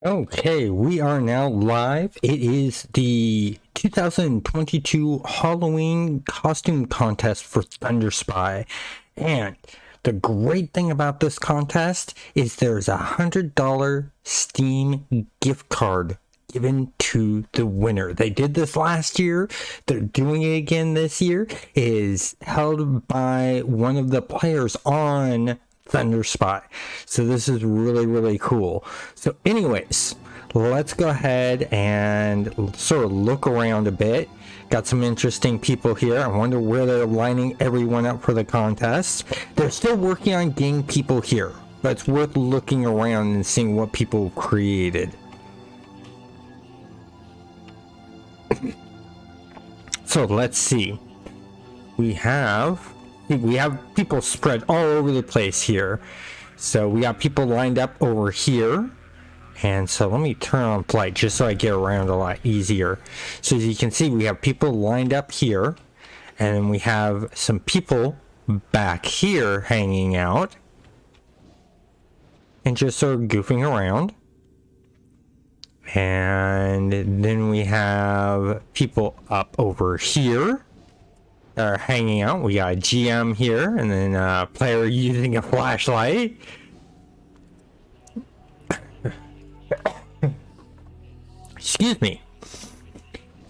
Okay, we are now live. It is the 2022 Halloween costume contest for Thunderspy. And the great thing about this contest is there's $100 Steam gift card given to the winner. They did this last year. They're doing it again this year. It is held by one of the players on Thunderspy. So this is really cool. So anyways, let's go ahead and sort of look around a bit. Got some interesting people here. I wonder where they're lining everyone up for the contest. They're still working on getting people here, but it's worth looking around and seeing what people created. So let's see. We have people spread all over the place here. So we got people lined up over here. And so let me turn on flight just so I get around a lot easier. So as you can see, we have people lined up here. And we have some people back here hanging out. And just sort of goofing around. And then we have people up over here. Are hanging out. We got a GM here, and then a player using a flashlight. Excuse me.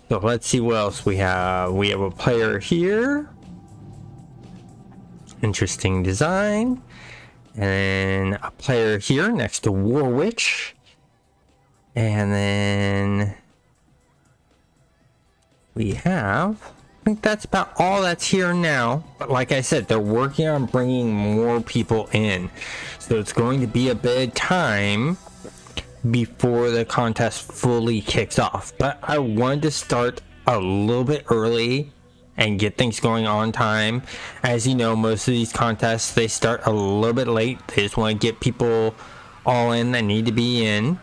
So let's see what else we have. We have a player here. Interesting design. And then a player here next to War Witch. And then we have... I think that's about all that's here now, but like I said, they're working on bringing more people in, so it's going to be a bit of time before the contest fully kicks off. But I wanted to start a little bit early and get things going on time. As you know, most of these contests, they start a little bit late. They just want to get people all in that need to be in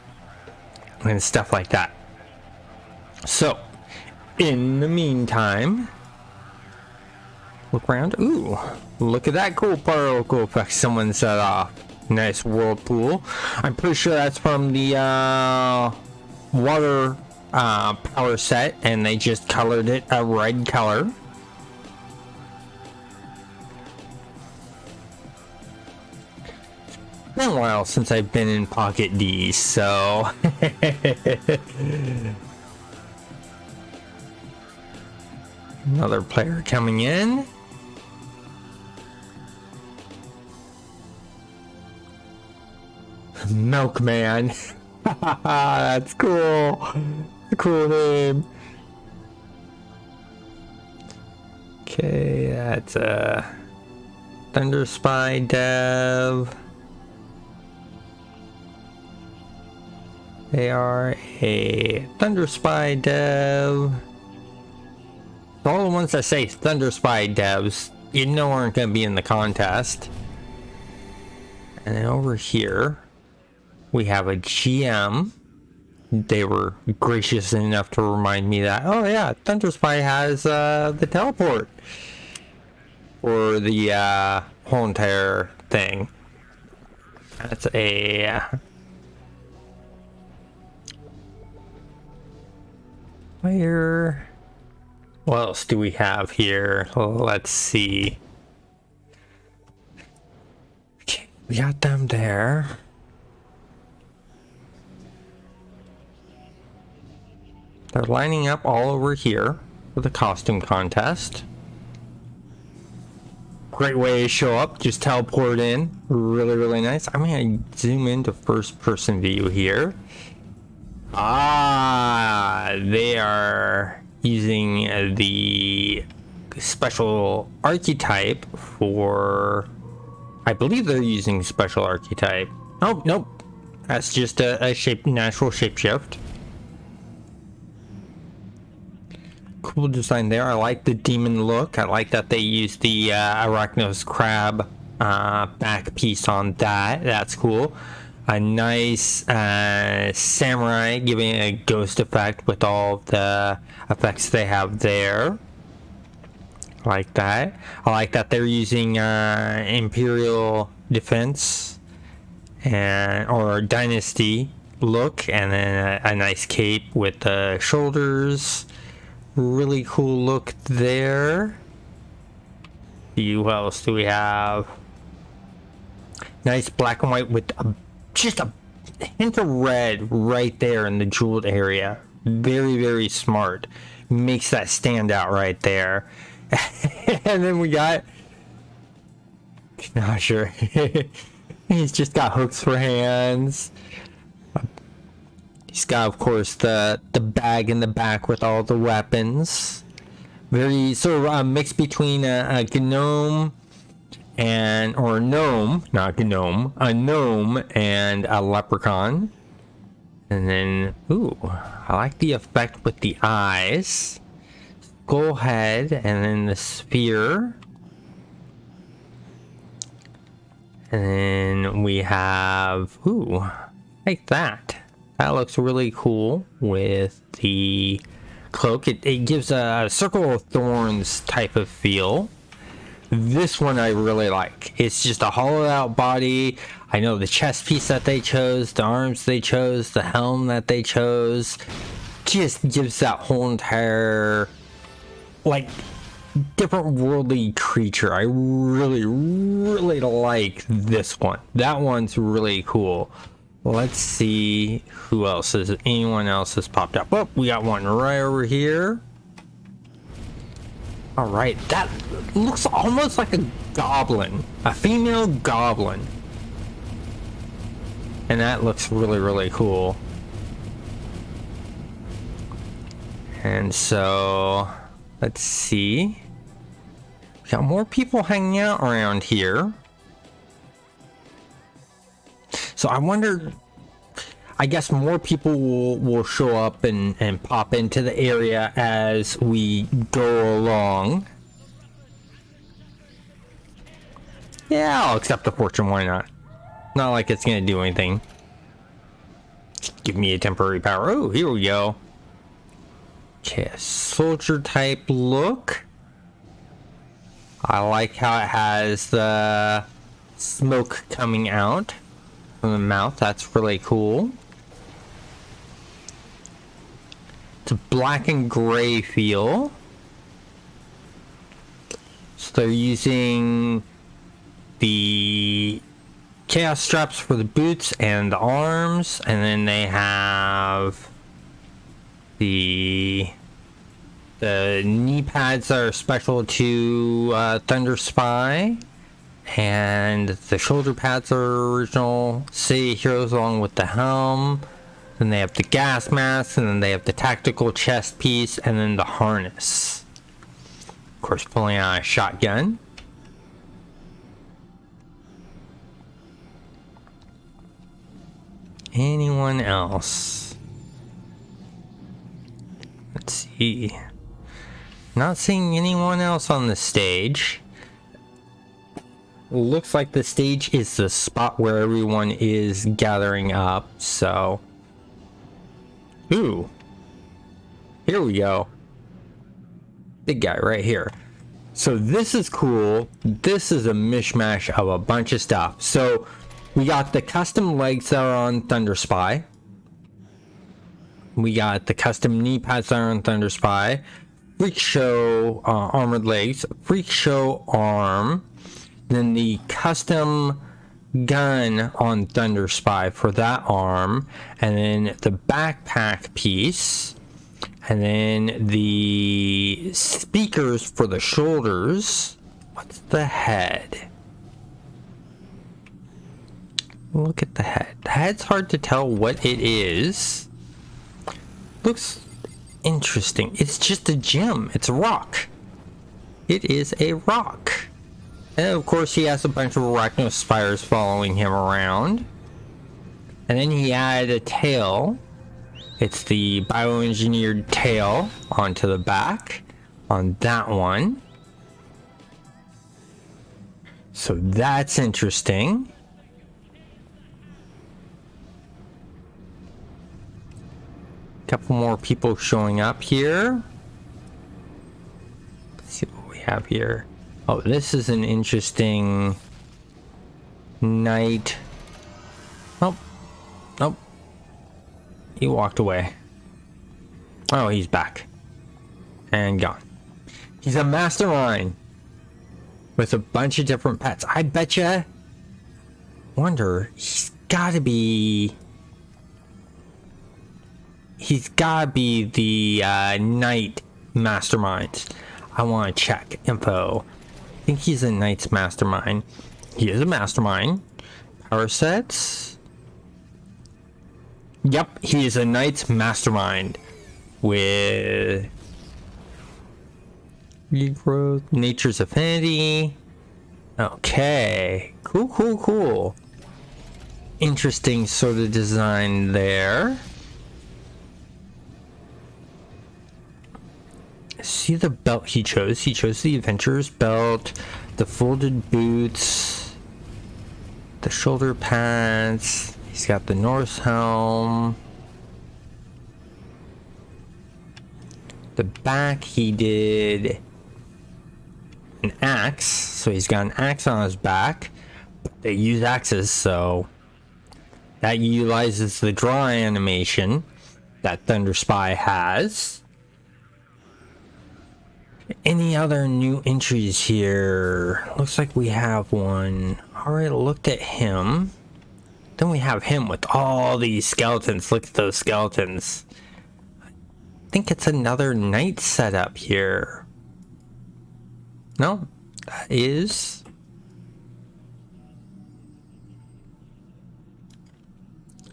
and stuff like that. So in the meantime, look around. Ooh, look at that cool particle effect someone set off. Nice whirlpool. I'm pretty sure that's from the water power set, and they just colored it a red color. It's been a while since I've been in Pocket D, so another player coming in. Milkman. That's cool. Cool name. Okay, that's a Thunderspy dev. They are a Thunderspy dev. All the ones that say Thunderspy devs, you know, aren't going to be in the contest. And then over here, we have a GM. They were gracious enough to remind me that, oh yeah, Thunderspy has the teleport for the whole entire thing. That's a player. What else do we have here? Let's see. Okay, we got them there. They're lining up all over here for the costume contest. Great way to show up, just teleport in. Really nice. I'm gonna zoom into first person view here. They are using the special archetype for... I believe they're using special archetype. Oh, nope. That's just a natural shapeshift. Cool design there. I like the demon look. I like that they used the Arachnos crab back piece on that. That's cool. A nice samurai giving a ghost effect with all the effects they have there. I like that. I like that they're using Imperial Defense and or Dynasty look, and then a nice cape with the shoulders. Really cool look there. What else do we have? Nice black and white with just a hint of red right there in the jeweled area. Very, very smart. Makes that stand out right there. And then we got... Not sure. He's just got hooks for hands. He's got, of course, the bag in the back with all the weapons. Very sort of a mix between a gnome and... Or a gnome, not gnome. A gnome and a leprechaun. And then... Ooh, I like the effect with the eyes. Skull head, and then the sphere. And then we have... Ooh, like that. That looks really cool with the cloak. It gives a circle of thorns type of feel. This one I really like. It's just a hollowed out body. I know the chest piece that they chose, the arms they chose, the helm that they chose. Just gives that whole entire, like, different worldly creature. I really, really like this one. That one's really cool. Let's see who else is... Anyone else has popped up. Oh, we got one right over here. Alright, that looks almost like a goblin. A female goblin. And that looks really, really cool. And so... Let's see. We got more people hanging out around here. So I wonder, I guess more people will show up and pop into the area as we go along. Yeah, I'll accept the fortune, why not? Not like it's gonna do anything. Just give me a temporary power. Oh, here we go. Okay, a soldier type look. I like how it has the smoke coming out from the mouth. That's really cool. It's a black and gray feel. So they're using the chaos straps for the boots and the arms, and then they have the knee pads that are special to Thunderspy. And the shoulder pads are original City of Heroes along with the helm. Then they have the gas mask, and then they have the tactical chest piece, and then the harness. Of course, pulling out a shotgun. Anyone else? Let's see. Not seeing anyone else on the stage. Looks like the stage is the spot where everyone is gathering up, so... Ooh. Here we go. Big guy right here. So this is cool. This is a mishmash of a bunch of stuff. So we got the custom legs that are on Thunderspy. We got the custom knee pads that are on Thunderspy. Freak Show armored legs. Freak Show arm. Then the custom gun on Thunderspy for that arm, and then the backpack piece, and then the speakers for the shoulders. What's the head? Look at the head. The head's hard to tell what it is. Looks interesting. It's just a gem. It's a rock. It is a rock. And of course he has a bunch of arachnospires following him around. And then he added a tail. It's the bioengineered tail onto the back on that one. So that's interesting. Couple more people showing up here. Let's see what we have here. Oh, this is an interesting knight. Nope. Nope. he walked away. Oh, he's back. And gone. He's a mastermind. With a bunch of different pets. I betcha. Wonder, he's gotta be the knight mastermind. I want to check info. I think he's a knight's mastermind. He is a mastermind. Power sets. Yep, he is a knight's mastermind with regrowth, nature's affinity. Okay, cool. Interesting sort of design there. See the belt he chose. He chose the adventurer's belt, the folded boots, the shoulder pads. He's got the Norse helm. The back he did an axe, so he's got an axe on his back. They use axes, so that utilizes the draw animation that Thunderspy has. Any other new entries here? Looks like we have one. Already looked at him. Then we have him with all these skeletons. Look at those skeletons. I think it's another knight setup here. No, that is...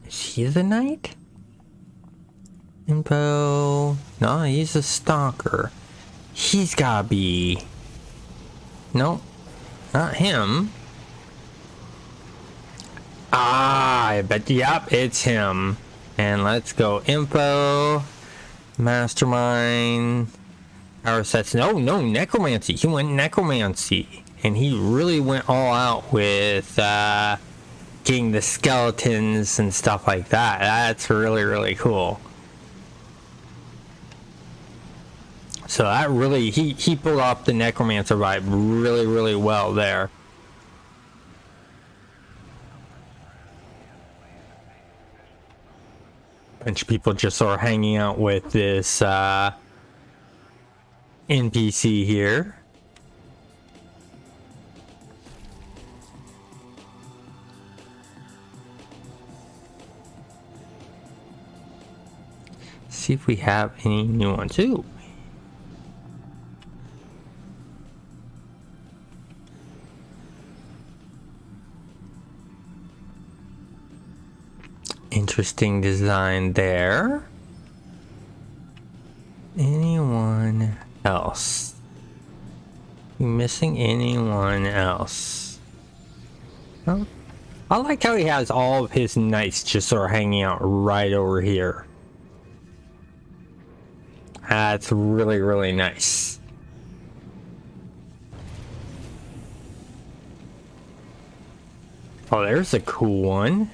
Is he the knight? Info... No, he's a stalker. He's gotta be... Nope, not him. Ah, I bet, yep, it's him. And let's go info, mastermind, power sets. No, necromancy. He went necromancy. And he really went all out with getting the skeletons and stuff like that. That's really cool. So that really, he pulled off the necromancer vibe really well there. Bunch of people just sort of hanging out with this NPC here. See if we have any new ones too. Interesting design there. Anyone else? You missing anyone else? Oh, I like how he has all of his knights just sort of hanging out right over here. That's really nice. Oh, there's a cool one.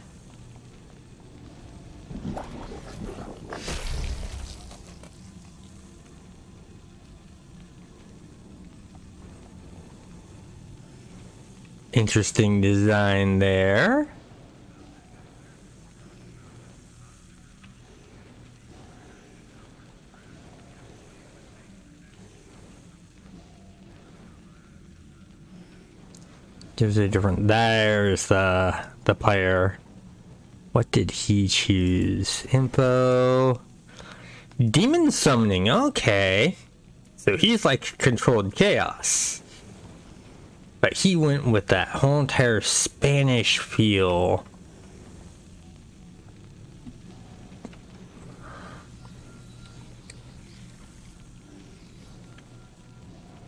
Interesting design there. Gives it a different. There's the player. What did he choose? Info. Demon summoning. Okay. So he's like controlled chaos. But he went with that whole entire Spanish feel.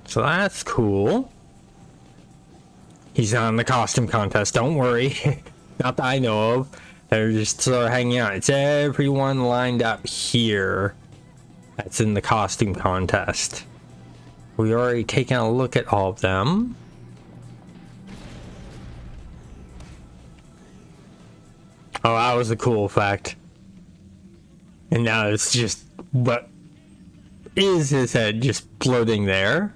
So that's cool. He's on the costume contest, don't worry. Not that I know of. They're just sort of hanging out. It's everyone lined up here that's in the costume contest. We already taken a look at all of them. Oh, that was a cool effect. And now it's just what is his head just floating there.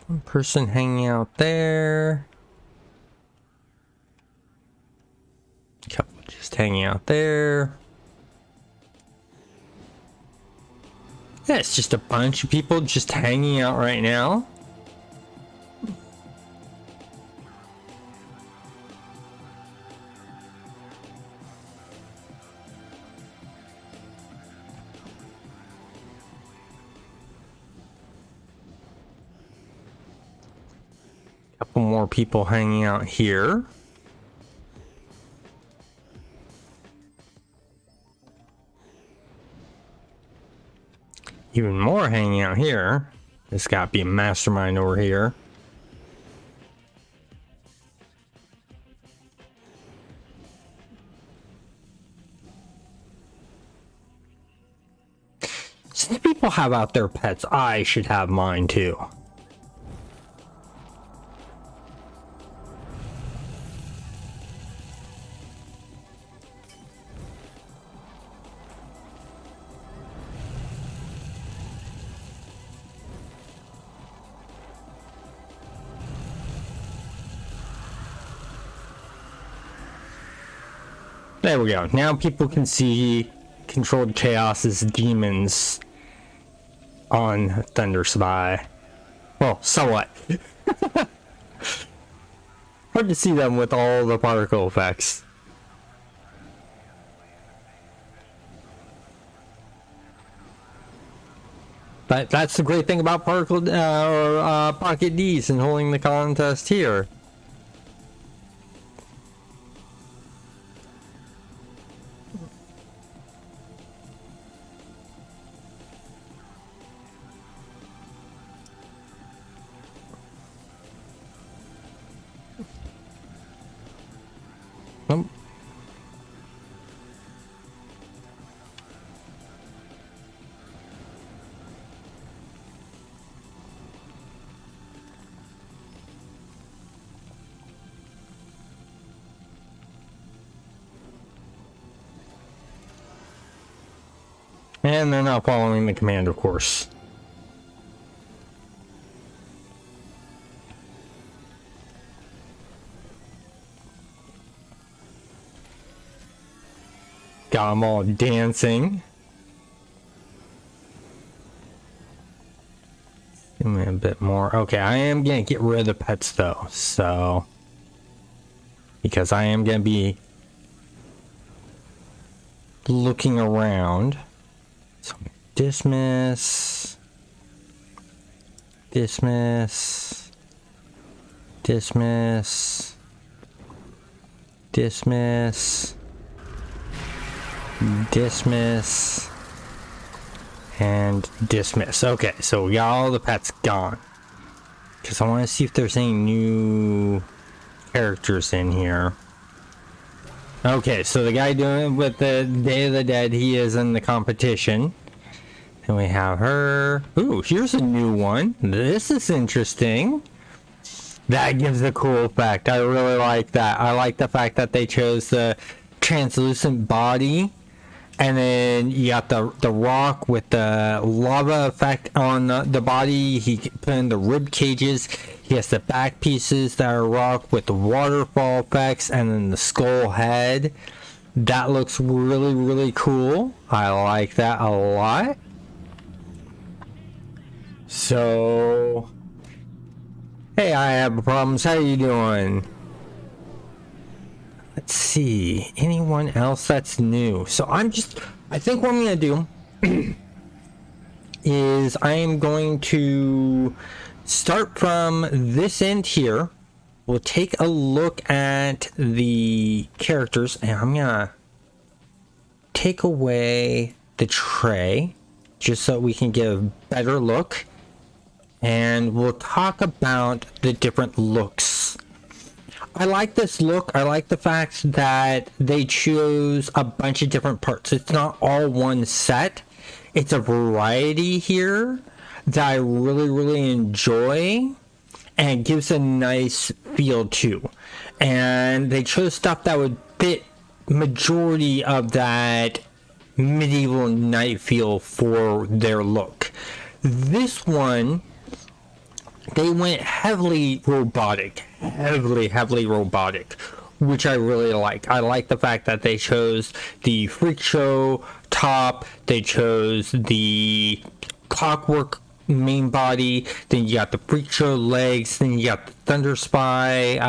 One person hanging out there. Couple just hanging out there. Yeah, it's just a bunch of people just hanging out right now. Couple more people hanging out here. Even more hanging out here. There's got to be a mastermind over here. Since people have out their pets, I should have mine too. There we go. Now people can see Controlled Chaos's demons on Thunderspy. Well, somewhat. Hard to see them with all the particle effects. But that's the great thing about particle Pocket Ds and holding the contest here. And they're not following the command, of course. Got them all dancing. Give me a bit more. Okay, I am gonna get rid of the pets though, so because I am gonna be looking around. So dismiss, dismiss, dismiss, dismiss, dismiss, and dismiss. Okay, so we got all the pets gone. Because I want to see if there's any new characters in here. Okay, so the guy doing with the Day of the Dead, he is in the competition. And we have her. Ooh, here's a new one. This is interesting. That gives a cool effect. I really like that. I like the fact that they chose the translucent body. And then you got the rock with the lava effect on the body. He put in the rib cages. He has the back pieces that are rock with the waterfall effects, and then the skull head. That looks really, really cool. I like that a lot. So, hey, I have problems. How you doing? Let's see, anyone else that's new? So I think what I'm going to do is I am going to start from this end here. We'll take a look at the characters, and I'm going to take away the tray just so we can get a better look. And we'll talk about the different looks. I like this look. I like the fact that they choose a bunch of different parts. It's not all one set. It's a variety here that I really, really enjoy, and it gives a nice feel too. And they chose stuff that would fit majority of that medieval night feel for their look. This one they went heavily robotic, heavily robotic, which I really like. I like the fact that they chose the freak show top, they chose the clockwork main body, then you got the freak show legs, then you got the Thunderspy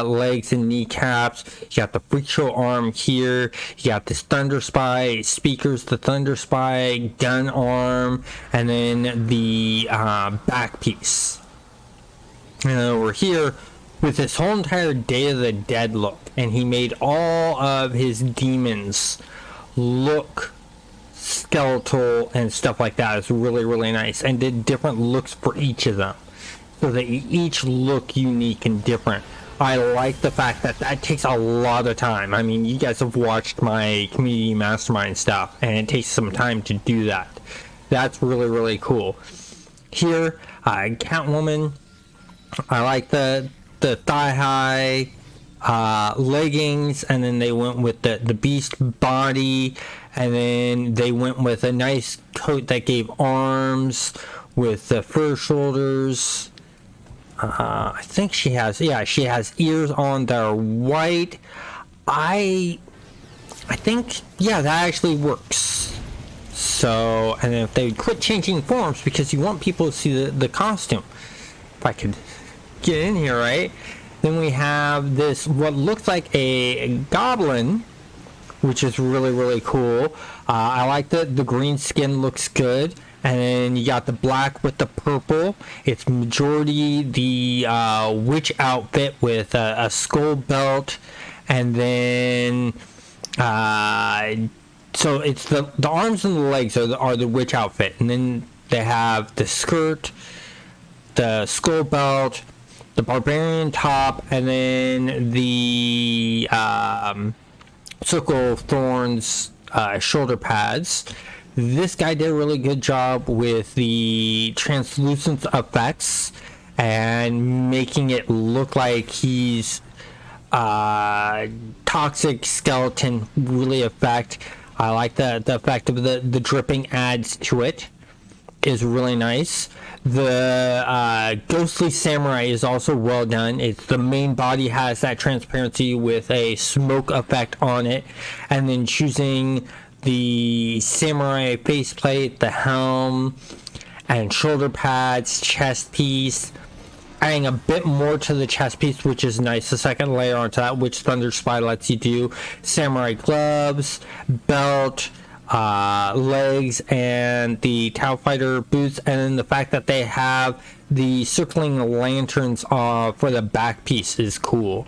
legs and kneecaps, you got the freak show arm here, you got this Thunderspy speakers, the Thunderspy gun arm, and then the back piece. And over here with this whole entire Day of the Dead look, and he made all of his demons look skeletal and stuff like that. It's really nice, and did different looks for each of them, so they each look unique and different. I like the fact that that takes a lot of time. I mean, you guys have watched my community mastermind stuff, and it takes some time to do that. That's really cool. Here, Catwoman, I like the thigh high leggings, and then they went with the beast body, and then they went with a nice coat that gave arms with the fur shoulders. I think she has ears on that are white. I think, yeah, that actually works. So, and if they quit changing forms, because you want people to see the costume. If I could get in here, right? Then we have this, what looks like a goblin, which is really cool. I like the green skin, looks good. And then you got the black with the purple. It's majority the witch outfit with a skull belt. And then, so it's the arms and the legs are the witch outfit. And then they have the skirt, the skull belt, the barbarian top, and then the circle of thorns shoulder pads. This guy did a really good job with the translucent effects and making it look like he's toxic skeleton really effect. I like the effect of the dripping adds to it. Is really nice. The ghostly samurai is also well done. It's the main body has that transparency with a smoke effect on it, and then choosing the samurai faceplate, the helm, and shoulder pads, chest piece, adding a bit more to the chest piece, which is nice. The second layer onto that, which Thunderspy lets you do. Samurai gloves, belt, legs, and the Tau Fighter boots, and then the fact that they have the circling lanterns for the back piece is cool.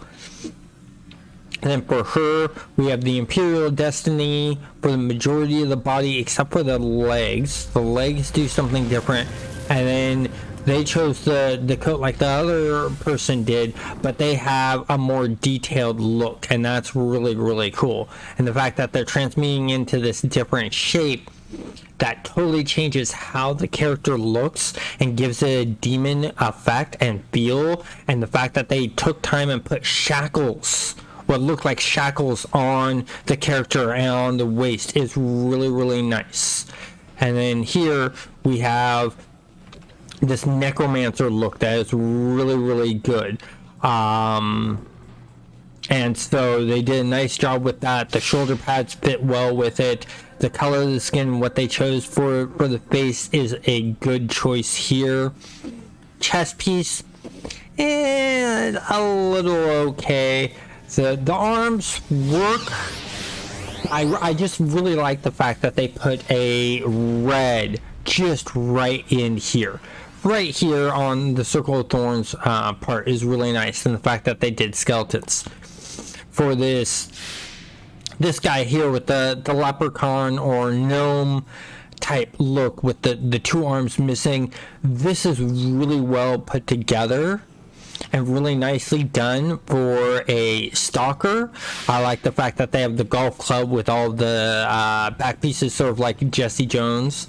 And then for her, we have the Imperial Destiny for the majority of the body except for the legs. The legs do something different, and then they chose the coat like the other person did, but they have a more detailed look, and that's really cool. And the fact that they're transmuting into this different shape, that totally changes how the character looks and gives it a demon effect and feel. And the fact that they took time and put shackles, what looked like shackles, on the character and on the waist is really nice. And then here we have this necromancer look that is really good. And so they did a nice job with that. The shoulder pads fit well with it. The color of the skin, what they chose for the face, is a good choice here. Chest piece, and a little okay. The arms work. I just really like the fact that they put a red just right in here. Right here on the Circle of Thorns part is really nice, and the fact that they did skeletons. For this guy here with the leprechaun or gnome type look with the two arms missing, this is really well put together and really nicely done for a stalker. I like the fact that they have the golf club with all the back pieces, sort of like Jesse Jones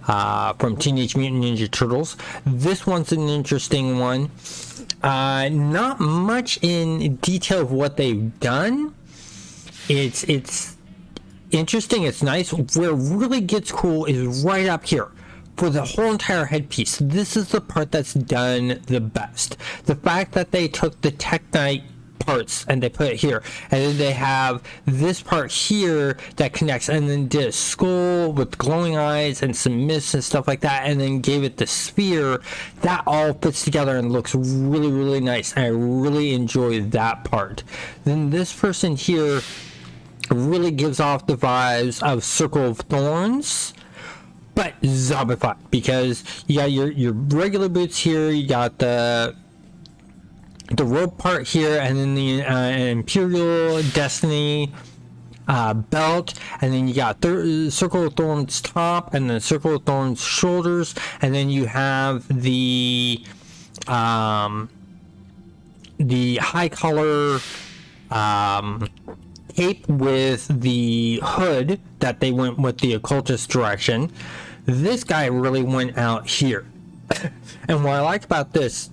from Teenage Mutant Ninja Turtles. This one's an interesting one. Not much in detail of what they've done. It's interesting. It's nice. Where it really gets cool is right up here for the whole entire headpiece, this is the part that's done the best. The fact that they took the Teknite parts and they put it here, and then they have this part here that connects, and then did a skull with glowing eyes and some mist and stuff like that, and then gave it the sphere. That all fits together and looks really, really nice, and I really enjoy that part. Then this person here really gives off the vibes of Circle of Thorns, but zombified, because you got your regular boots here, you got the rope part here, and then the Imperial Destiny belt, and then you got Circle of Thorns top, and then Circle of Thorns shoulders, and then you have the high color cape with the hood that they went with the occultist direction. This guy really went out here. And what I like about this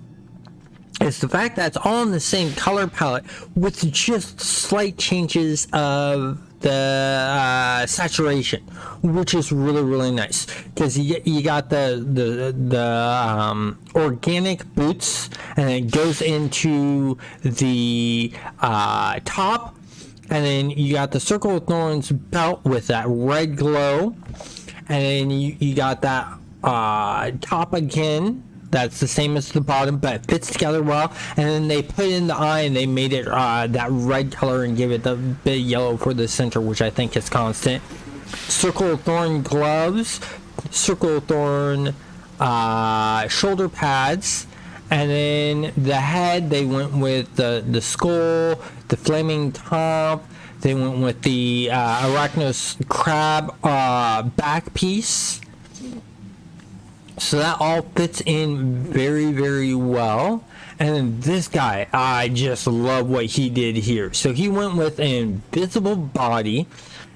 is the fact that it's all in the same color palette with just slight changes of the saturation, which is really, really nice, because you got the organic boots, and it goes into the top, and then you got the Circle of Thorns belt with that red glow, and then you got that top again that's the same as the bottom, but it fits together well. And then they put in the eye, and they made it that red color and give it the bit of yellow for the center, which I think is constant. Circle of Thorn gloves, Circle of Thorn shoulder pads, and then the head, they went with the skull, the flaming top. They went with the Arachnos crab back piece. So that all fits in very, very well. And then this guy, I just love what he did here. So he went with an invisible body,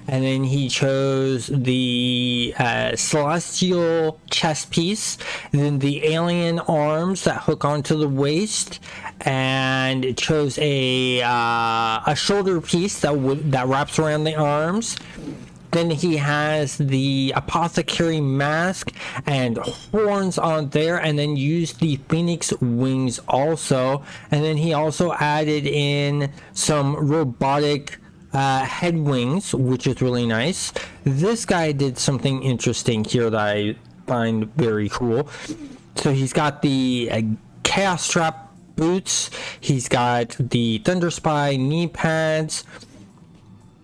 and then he chose the celestial chest piece, and then the alien arms that hook onto the waist, and it chose a shoulder piece that wraps around the arms. Then he has the apothecary mask and horns on there, and then used the phoenix wings also. And then he also added in some robotic head wings, which is really nice. This guy did something interesting here that I find very cool. So he's got the chaos strap boots, he's got the Thunderspy knee pads,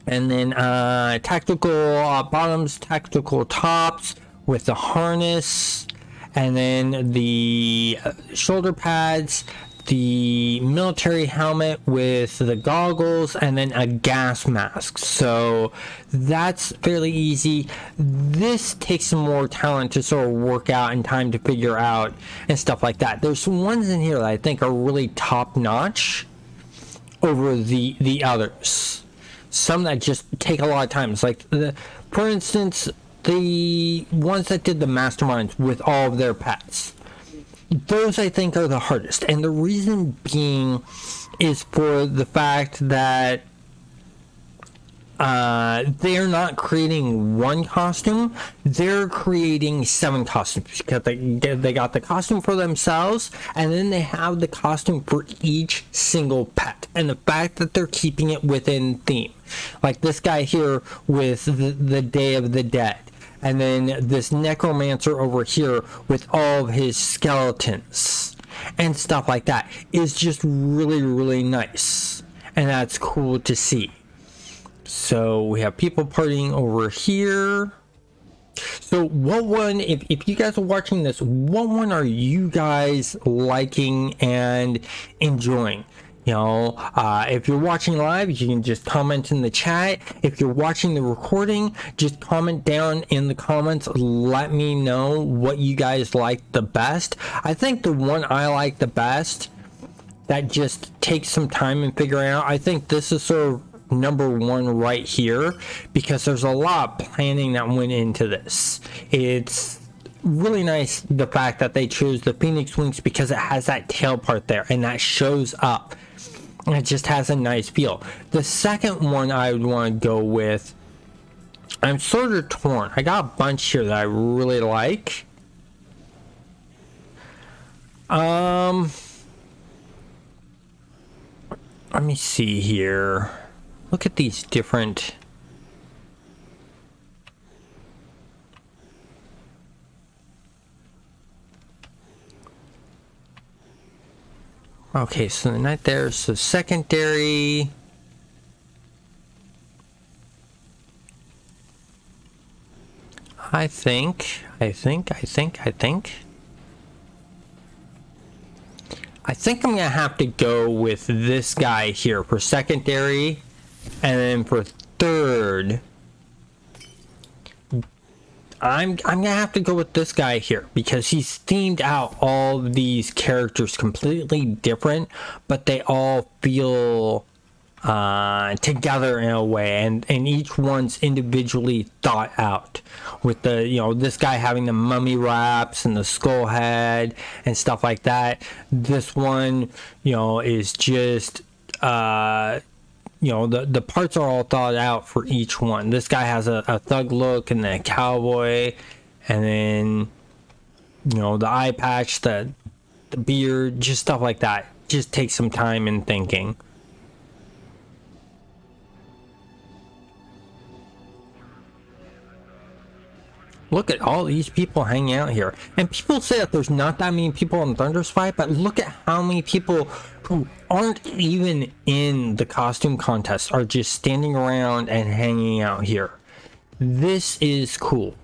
and then tactical bottoms, tactical tops with the harness, and then the shoulder pads, the military helmet with the goggles, and then a gas mask. So that's fairly easy. This takes some more talent to sort of work out and time to figure out and stuff like that. There's some ones in here that I think are really top notch over the others. Some that just take a lot of time. It's like, for instance, the ones that did the masterminds with all of their pets. Those, I think, are the hardest. And the reason being is for the fact that they're not creating one costume, they're creating 7 costumes, because they got the costume for themselves, and then they have the costume for each single pet. And the fact that they're keeping it within theme, like this guy here with the Day of the Dead, and then this necromancer over here with all of his skeletons and stuff like that, is just really, really nice, and that's cool to see. So we have people partying over here. So what one, if you guys are watching this, what one are you guys liking and enjoying? You know, if you're watching live, you can just comment in the chat. If you're watching the recording, just comment down in the comments. Let me know what you guys like the best. I think the one I like the best, that just takes some time in figuring out, I think this is sort of number 1 right here, because there's a lot of planning that went into this. It's really nice the fact that they chose the phoenix wings, because it has that tail part there and that shows up, and it just has a nice feel. The second one I would want to go with, I'm sort of torn. I got a bunch here that I really like. Let me see here. Look at these different. Okay, so the night there's the secondary. I think I'm gonna have to go with this guy here for secondary, and then for third, I'm gonna have to go with this guy here because he's themed out all these characters completely different, but they all feel together in a way, and each one's individually thought out, with the, you know, this guy having the mummy wraps and the skull head and stuff like that. This one, you know, is just you know, the parts are all thought out for each one. This guy has a thug look, and then a cowboy, and then, you know, the eye patch, the beard, just stuff like that. Just takes some time and thinking. Look at all these people hanging out here. And people say that there's not that many people in Thunderspy, but look at how many people who aren't even in the costume contest are just standing around and hanging out here. This is cool.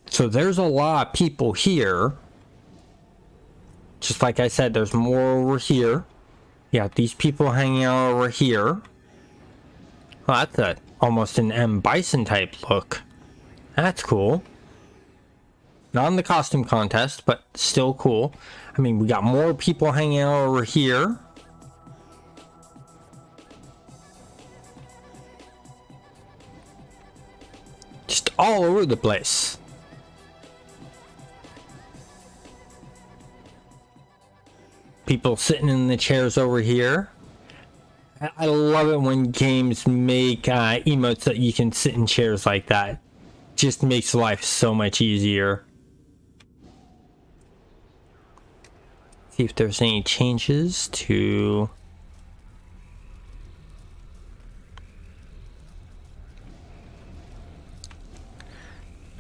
So there's a lot of people here. Just like I said, there's more over here. Yeah, these people hanging out over here. Well, that's almost an M. Bison type look. That's cool. Not in the costume contest, but still cool. I mean, we got more people hanging out over here. Just all over the place. People sitting in the chairs over here. I love it when games make emotes that you can sit in chairs like that. Just makes life so much easier. See if there's any changes to...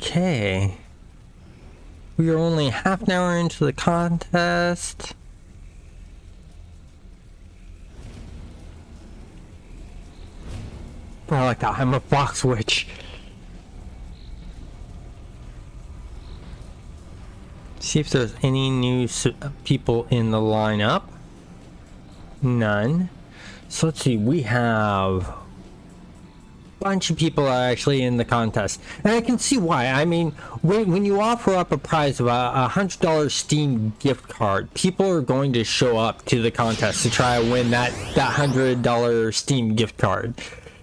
Okay. We are only half an hour into the contest. I like that. I'm a fox witch. See if there's any new people in the lineup. None. So let's see. We have a bunch of people are actually in the contest, and I can see why. I mean, when you offer up a prize of a $100 Steam gift card, people are going to show up to the contest to try to win that $100 Steam gift card.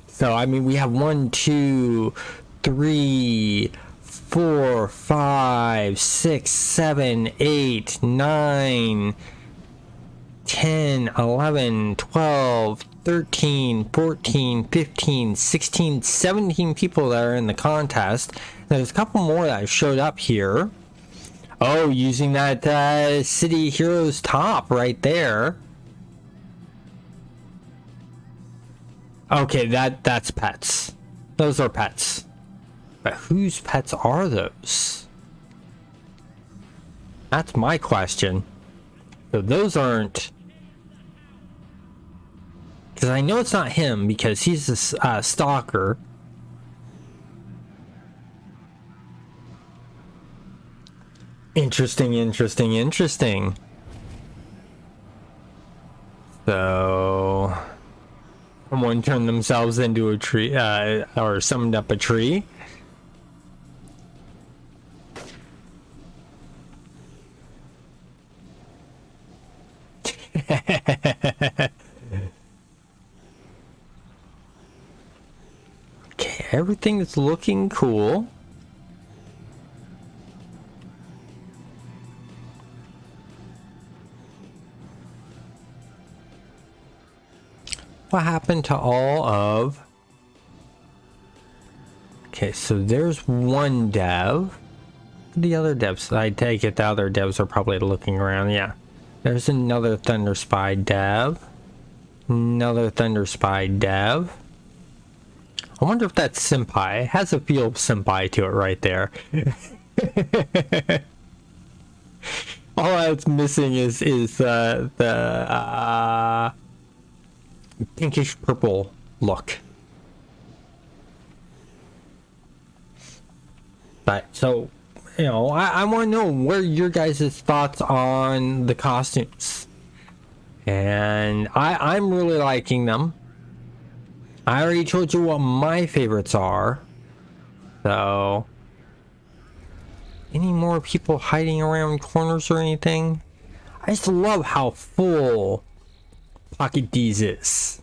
So, I mean, we have 1, 2, 3, 4, 5, 6, 7, 8, 9, 10, 11, 12, 13, 14, 15, 16, 17 people that are in the contest. There's a couple more that have showed up here. Oh, using that City of Heroes top right there. Okay, that's pets. Those are pets. But whose pets are those? That's my question. So those aren't... Because I know it's not him, because he's a stalker. Interesting, interesting, interesting. So... Someone turned themselves into a tree, or summoned up a tree. Okay, everything is looking cool. What happened to all of... Okay, so there's one dev. the other devs. I take it the other devs are probably looking around. Yeah. There's another Thunderspy dev. Another Thunderspy dev. I wonder if that's Senpai. It has a feel of Senpai to it right there. All that's missing is the pinkish purple look. But so, you know, I want to know what are your guys' thoughts on the costumes. And I'm really liking them. I already told you what my favorites are. So, any more people hiding around corners or anything? I just love how full Pocket D's is.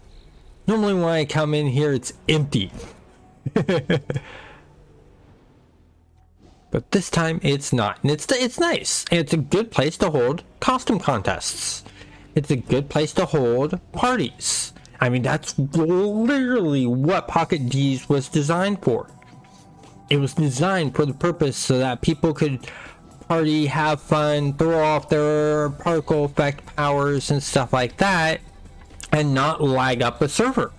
Normally when I come in here, it's empty. But this time it's not. And it's nice. And it's a good place to hold costume contests. It's a good place to hold parties. I mean, that's literally what Pocket D's was designed for. It was designed for the purpose so that people could party, have fun, throw off their particle effect powers and stuff like that, and not lag up a server.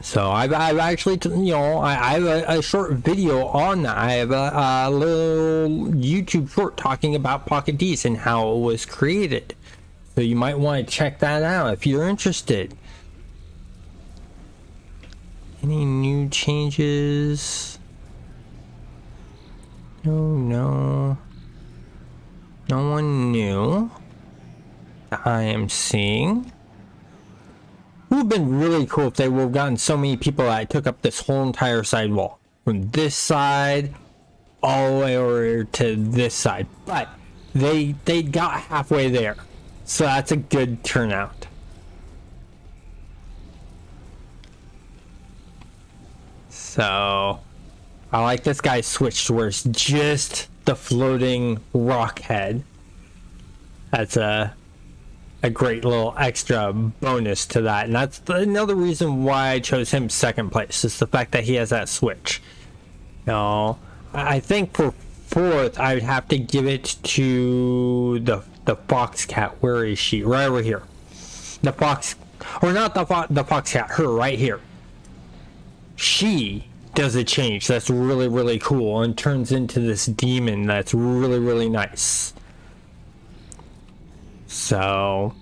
So I've actually, you know, I have a short video on that. I have a little YouTube short talking about Pocket D's and how it was created. So you might want to check that out if you're interested. Any new changes? No one new that I am seeing. It would have been really cool if they would have gotten so many people that took up this whole entire sidewall. From this side all the way over to this side. But they got halfway there. So that's a good turnout. So I like this guy's switch to where it's just the floating rock head. That's a great little extra bonus to that, and that's another reason why I chose him second place, is the fact that he has that switch. You know, I think for fourth I would have to give it to the fox cat. Where is she? Right over here. The fox, or not the fox cat, her right here. She does a change that's really, really cool and turns into this demon that's really, really nice. So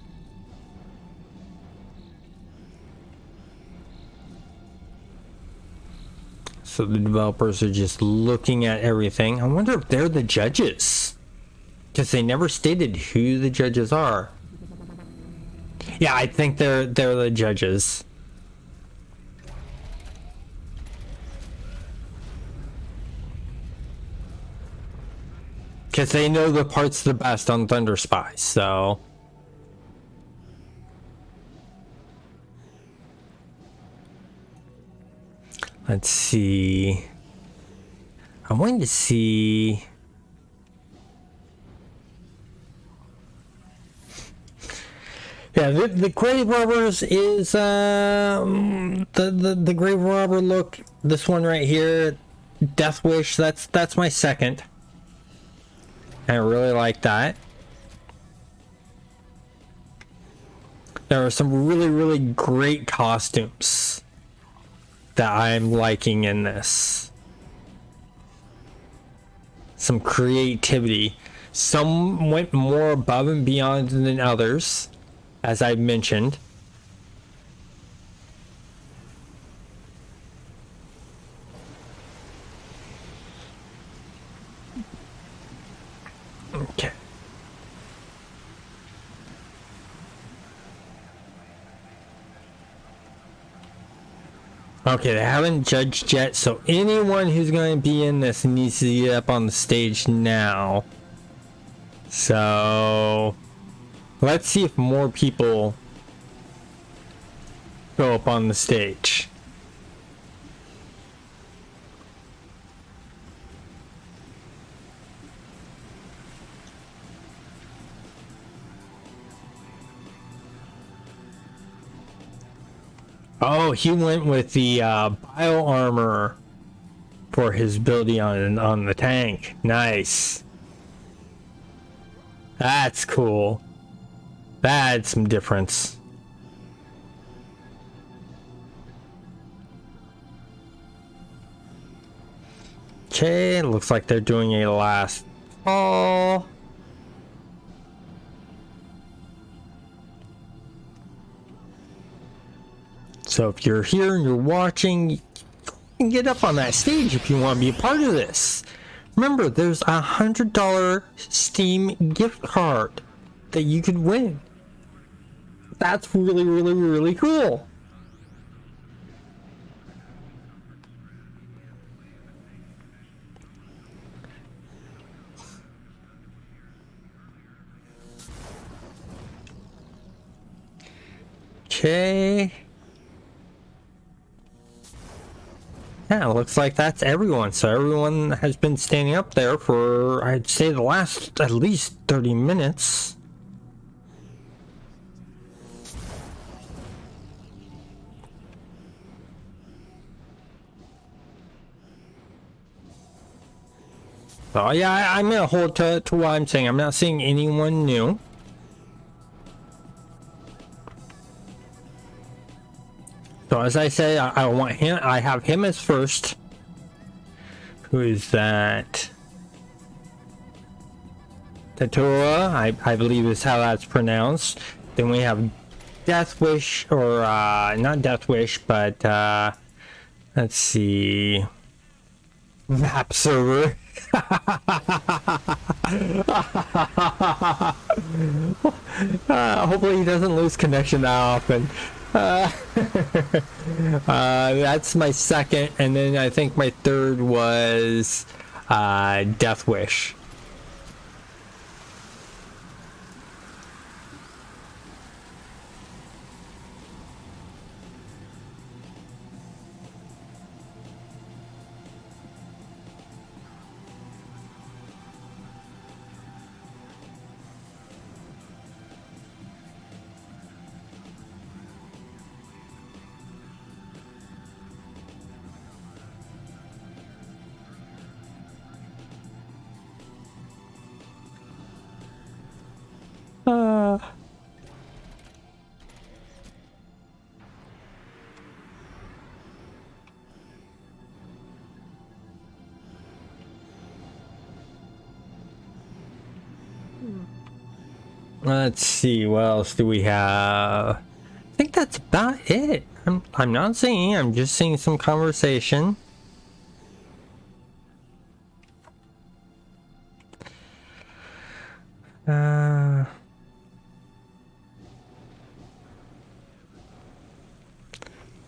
the developers are just looking at everything. I wonder if they're the judges, because they never stated who the judges are. Yeah, I think they're the judges. Because they know the parts the best on Thunderspys, so. Let's see. I wanted to see. Yeah, the grave robbers is the grave robber look. This one right here, Death Wish. That's my second. I really like that. There are some really, really great costumes that I'm liking in this. Some creativity. Some went more above and beyond than others, as I mentioned. Okay. Okay, they haven't judged yet, so anyone who's going to be in this needs to get up on the stage now. So let's see if more people go up on the stage. Oh, he went with the bio armor for his ability on the tank. Nice. That's cool. That's some difference. Okay, looks like they're doing a last call. So if you're here and you're watching, you can get up on that stage if you want to be a part of this. Remember, there's a $100 Steam gift card that you could win. That's really, really, really cool. Okay. Yeah, it looks like that's everyone. So everyone has been standing up there for, I'd say, the last at least 30 minutes. So yeah, I'm gonna hold to what I'm saying. I'm not seeing anyone new. So as I say, I want him. I have him as first. Who is that? Tatua, I believe is how that's pronounced. Then we have Death Wish, or not Death Wish, but let's see. Map server. Hopefully he doesn't lose connection that often. That's my second, and then I think my third was Death Wish. Let's see, what else do we have? I think that's about it. I'm not singing, I'm just seeing some conversation.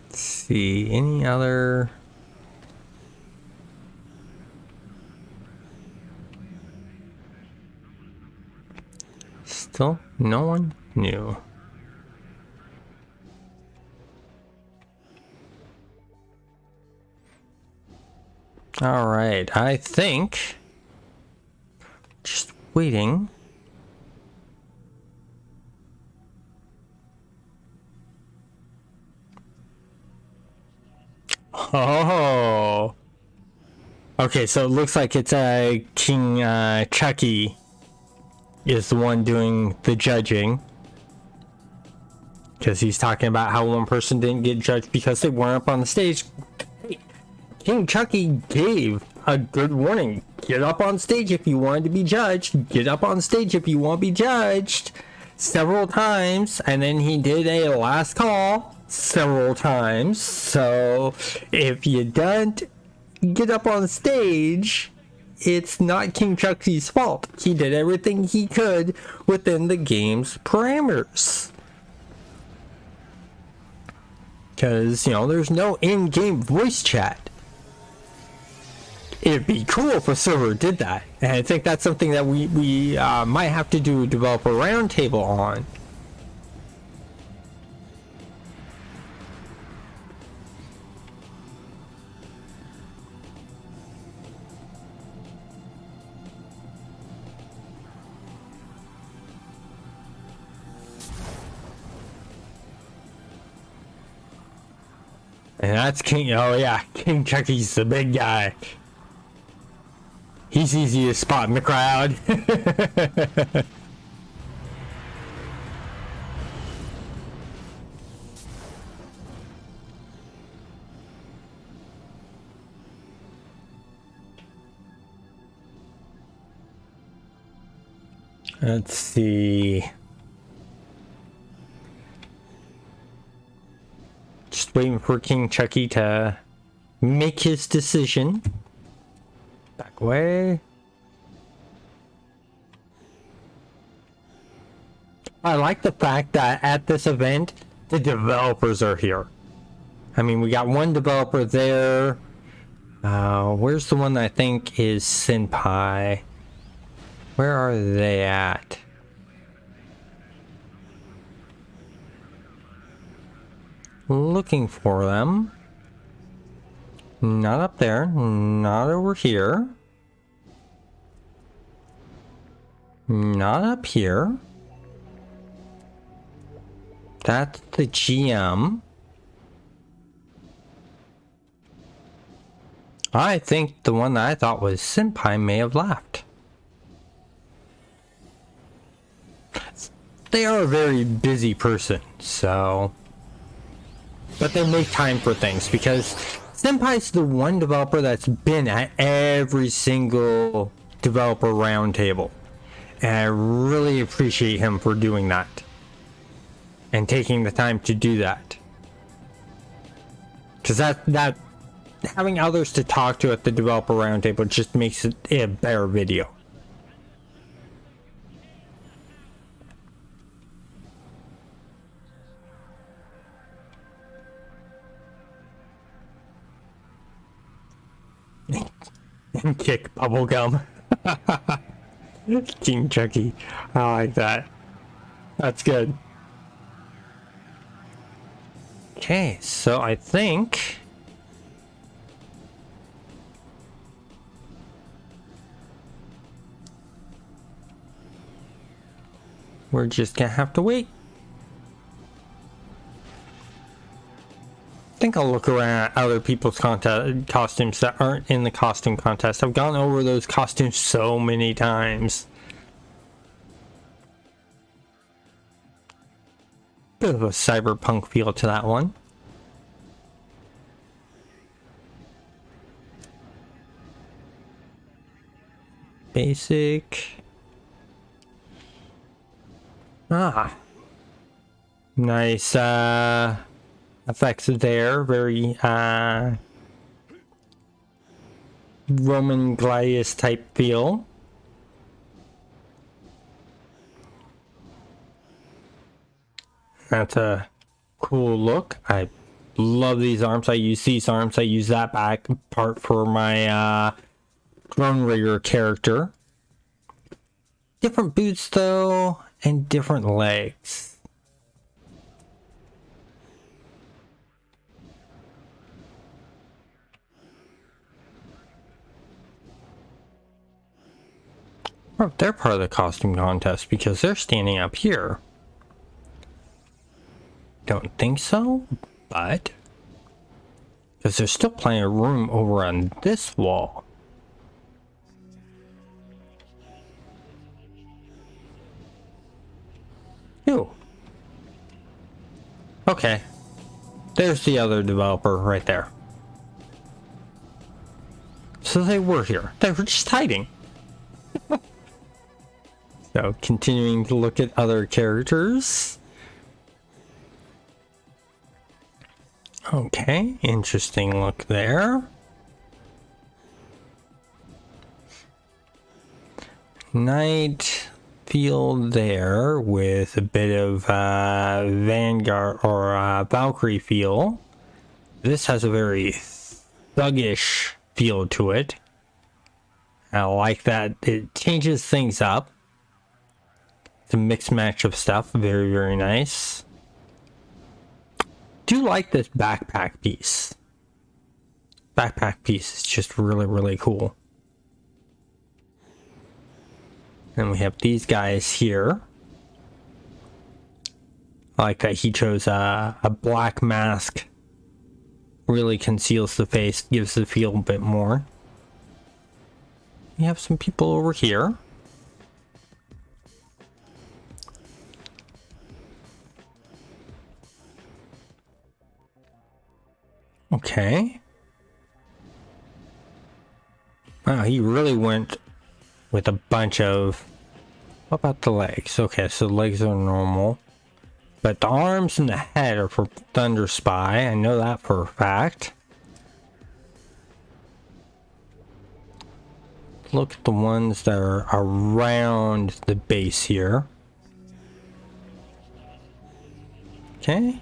Let's see, any other... Still no one new. All right, I think just waiting. Oh, okay, so it looks like it's King Chucky is the one doing the judging, because he's talking about how one person didn't get judged because they weren't up on the stage. King Chucky gave a good warning. Get up on stage if you wanted to be judged. Get up on stage if you want to be judged. Several times, and then he did a last call several times. So if you don't get up on stage, it's not King Chucky's fault. He did everything he could within the game's parameters. Because, you know, there's no in-game voice chat. It'd be cool if a server did that. And I think that's something that we might have to do a developer roundtable on. And that's King. Oh yeah, King Chucky's the big guy. He's easy to spot in the crowd. Let's see. Just waiting for King Chucky to make his decision. Back away. I like the fact that at this event, the developers are here. I mean, we got one developer there. Where's the one that I think is Senpai? Where are they at? Looking for them. Not up there. Not over here. Not up here. That's the GM. I think the one that I thought was Senpai may have left. They are a very busy person, so... But they make time for things, because Senpai's the one developer that's been at every single developer roundtable. And I really appreciate him for doing that. And taking the time to do that. Because that having others to talk to at the developer roundtable just makes it a better video. And kick bubblegum. King Chucky. I like that. That's good. Okay, so I think we're just gonna have to wait. I think I'll look around at other people's costumes that aren't in the costume contest. I've gone over those costumes so many times. Bit of a cyberpunk feel to that one. Basic. Ah. Nice, effects there. Very, Roman Gladius type feel. That's a cool look. I love these arms. I use these arms. I use that back part for my Drone Rigger character. Different boots though, and different legs. Oh, they're part of the costume contest because they're standing up here. Don't think so, but because there's still plenty of room over on this wall. Ew. Okay. There's the other developer right there. So they were here. They were just hiding. So continuing to look at other characters. Okay, interesting look there. Night feel there with a bit of Vanguard or Valkyrie feel. This has a very thuggish feel to it. I like that it changes things up. It's a mixed match of stuff. Very, very nice. Do like this backpack piece. Backpack piece is just really, really cool. And we have these guys here. I like that he chose a black mask really conceals the face, gives the feel a bit more. We have some people over here. Okay. Wow, he really went with a bunch of... What about the legs? Okay, so the legs are normal. But the arms and the head are for Thunderspy. I know that for a fact. Look at the ones that are around the base here. Okay.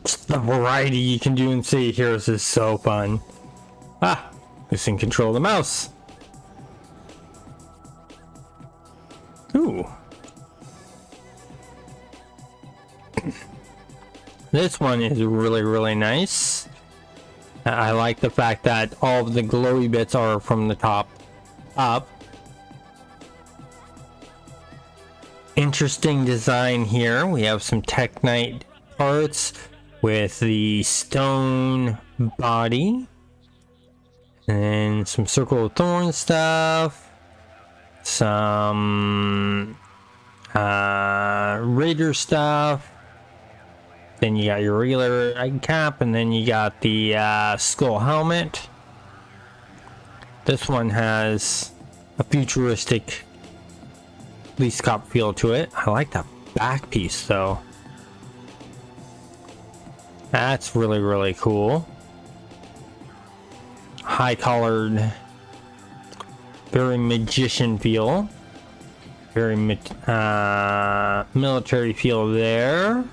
Just the variety you can do in City of Heroes is so fun. Ah, losing control of the mouse. Ooh. This one is really, really nice. I like the fact that all of the glowy bits are from the top up. Interesting design here. We have some Teknite parts with the stone body. And some Circle of Thorns stuff. Some Raider stuff. Then you got your regular cap, and then you got the skull helmet. This one has a futuristic Least Cop feel to it. I like that back piece though. That's really, really cool. High collared, very magician feel. Very military feel there.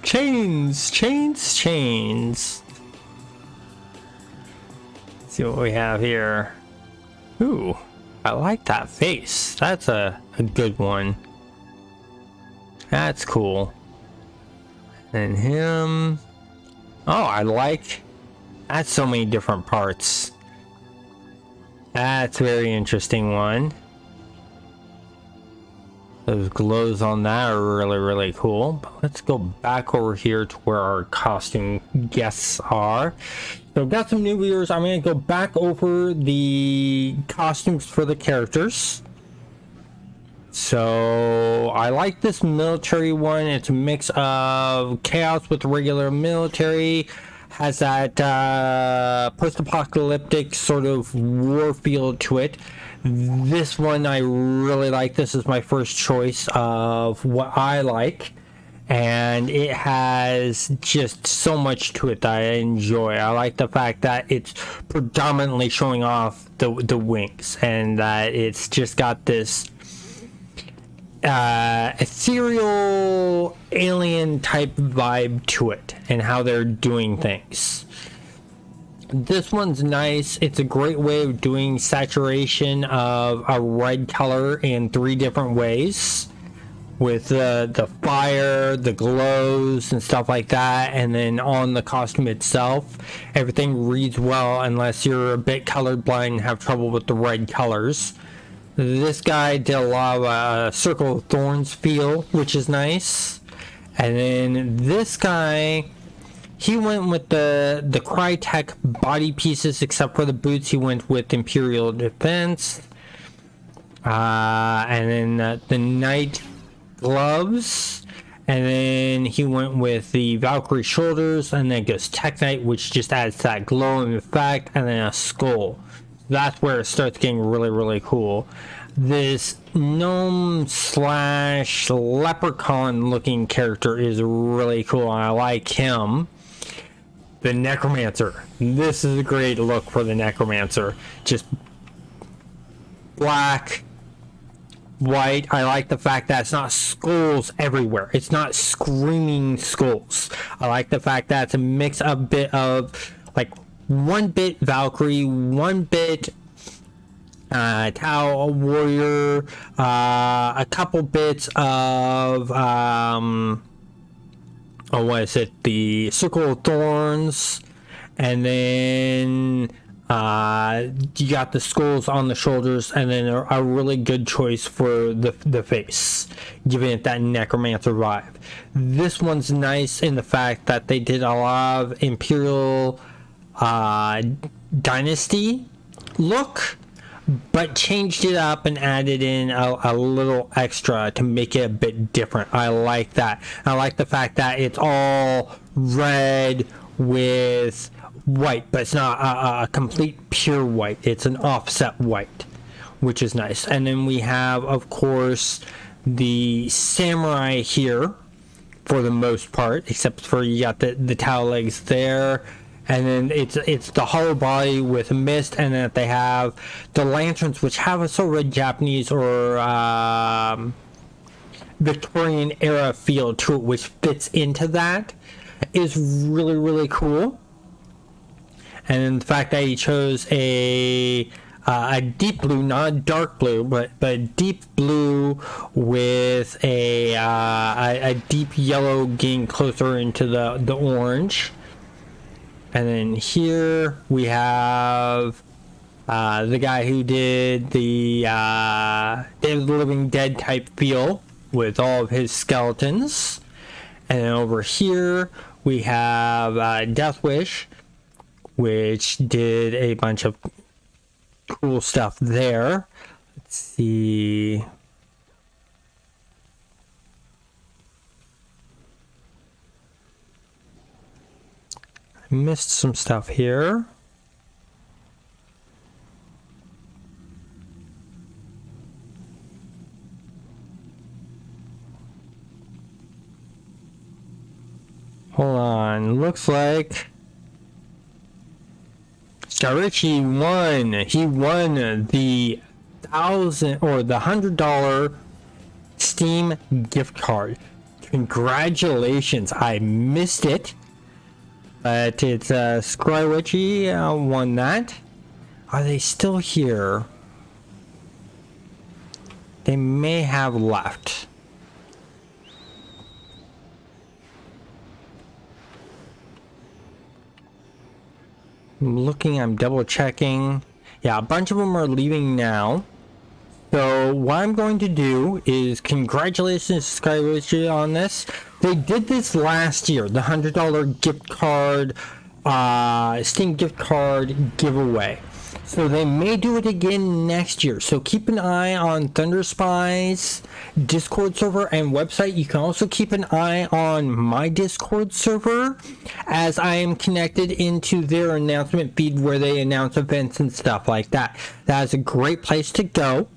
Chains, chains, chains. Let's see what we have here. Ooh, I like that face. That's a good one. That's cool. And him. Oh, I like. That's so many different parts. That's a very interesting one. Those glows on that are really, really cool. But let's go back over here to where our costume guests are. So I've got some new viewers. I'm going to go back over the costumes for the characters. So I like this military one. It's a mix of chaos with regular military. Has that post-apocalyptic sort of war feel to it. This one I really like. This is my first choice of what I like. And it has just so much to it that I enjoy. I like the fact that it's predominantly showing off the wings. And that it's just got this ethereal alien type vibe to it. And how they're doing things. This one's nice. It's a great way of doing saturation of a red color in 3 different ways. With the fire, the glows, and stuff like that. And then on the costume itself, everything reads well unless you're a bit colorblind and have trouble with the red colors. This guy did a lot of Circle of Thorns feel, which is nice. And then this guy... He went with the Crytek body pieces, except for the boots. He went with Imperial Defense. And then the Knight gloves. And then he went with the Valkyrie shoulders. And then it goes Teknite, which just adds that glowing effect. And then a skull. That's where it starts getting really, really cool. This gnome slash leprechaun looking character is really cool. I like him. The Necromancer. This is a great look for the Necromancer. Just black, white. I like the fact that it's not skulls everywhere. It's not screaming skulls. I like the fact that it's a mix of like one bit Valkyrie, one bit Tau Warrior, a couple bits of what is it? The Circle of Thorns, and then You got the skulls on the shoulders, and then a really good choice for the face, giving it that necromancer vibe. This one's nice in the fact that they did a lot of Imperial Dynasty look, but changed it up and added in a little extra to make it a bit different. I like that. I like the fact that it's all red with white, but it's not a complete pure white. It's an offset white, which is nice. And then we have, of course, the samurai here for the most part, except for you got the towel legs there. And then it's the hollow body with mist, and then they have the lanterns, which have a sort of Japanese or Victorian era feel to it, which fits into that, is really, really cool. And then the fact that he chose a deep blue, not dark blue, but deep blue with a deep yellow getting closer into the orange. And then here we have the guy who did the Day of the Living Dead type feel with all of his skeletons. And then over here we have Death Wish, which did a bunch of cool stuff there. Let's see. I missed some stuff here. Hold on. Looks like Sharichi won. He won the $100 Steam gift card. Congratulations! I missed it, but it's Skywitchy won that. Are they still here? They may have left. I'm looking, I'm double checking. Yeah, a bunch of them are leaving now. So what I'm going to do is congratulations Skywitchy on this. They did this last year, the $100 gift card, Steam gift card giveaway. So they may do it again next year. So keep an eye on Thunderspys Discord server and website. You can also keep an eye on my Discord server, as I am connected into their announcement feed where they announce events and stuff like that. That is a great place to go.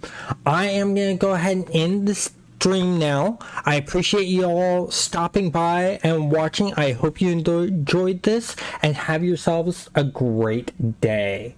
I am going to go ahead and end the stream now. I appreciate you all stopping by and watching. I hope you enjoyed this and have yourselves a great day.